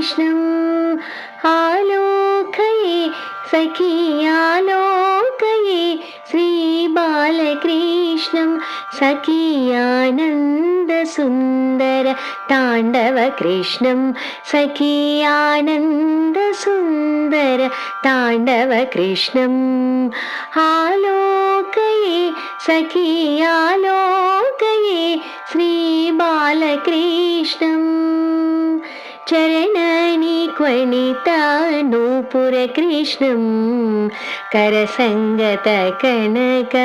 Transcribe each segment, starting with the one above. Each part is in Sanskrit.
बालकृष्णम् आलोकये सखी आलोकये श्रीबालकृष्णं सखी आनन्दसुन्दर ताण्डवकृष्णं सखी आनन्दसुन्दर ताण्डवकृष्णम् आलोकये सखी आलोकये श्रीबालकृष्णम् चरणनिक्वणिता नूपुरकृष्णं करसङ्गतकनक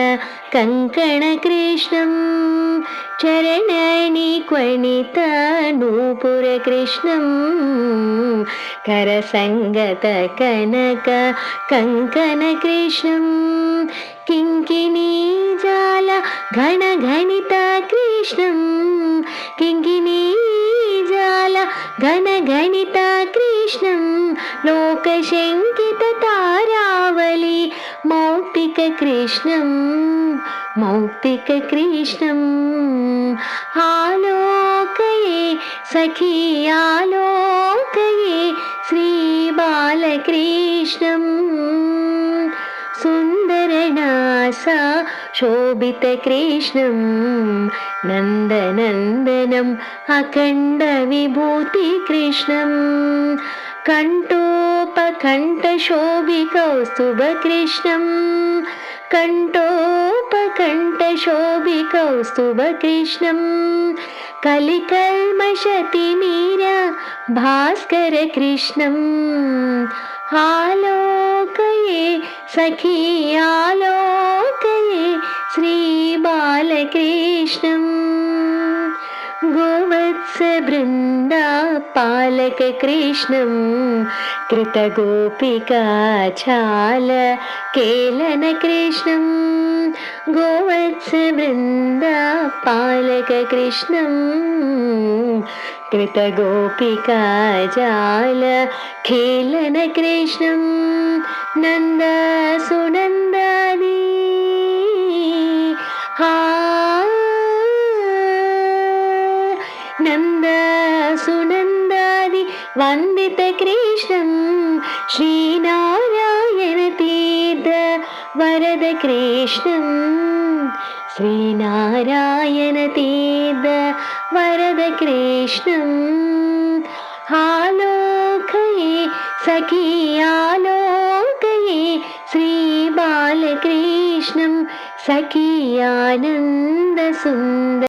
कङ्कणकृष्णं चरणनिक्वणिता नूपुरकृष्णं करसङ्गतकनक कङ्कणकृष्णं किङ्किणीजाल घनघनिता कृष्णं किङ्किणीजाल घनघनिता कृष्णं लोकशङ्किततारावली मौक्तिककृष्णम् आलोकये सखी आलोकये श्रीबालकृष्णम् सुन्दरनासा शोभितकृष्णं नन्दनन्दनम् अखण्डविभूतिकृष्णं कण्ठोपकण्ठशोभिकौस्तुभकृष्णं कण्ठोपकण्ठशोभिकौस्तुभकृष्णं कलिकल्मषतिमीर भास्करकृष्णम् आलोकये सखी आलोकये श्रीबालकृष्णम् गोवत्सवृन्दा पालककृष्णं कृतगोपिकाचाल केलनकृष्णं गोवत्सवृन्दा पालककृष्णं कृतगोपिकाजाल खेलनकृष्णं नन्दसुनन्दानि नन्दसुनन्दादि वन्दितकृष्णं श्रीनारायणतीर्थ वरदकृष्णं श्रीनारायणतीर्थ वरदकृष्णम् आलोकये सखी आलोकये श्रीबालकृष्णं सखी आनन्दसुन्दर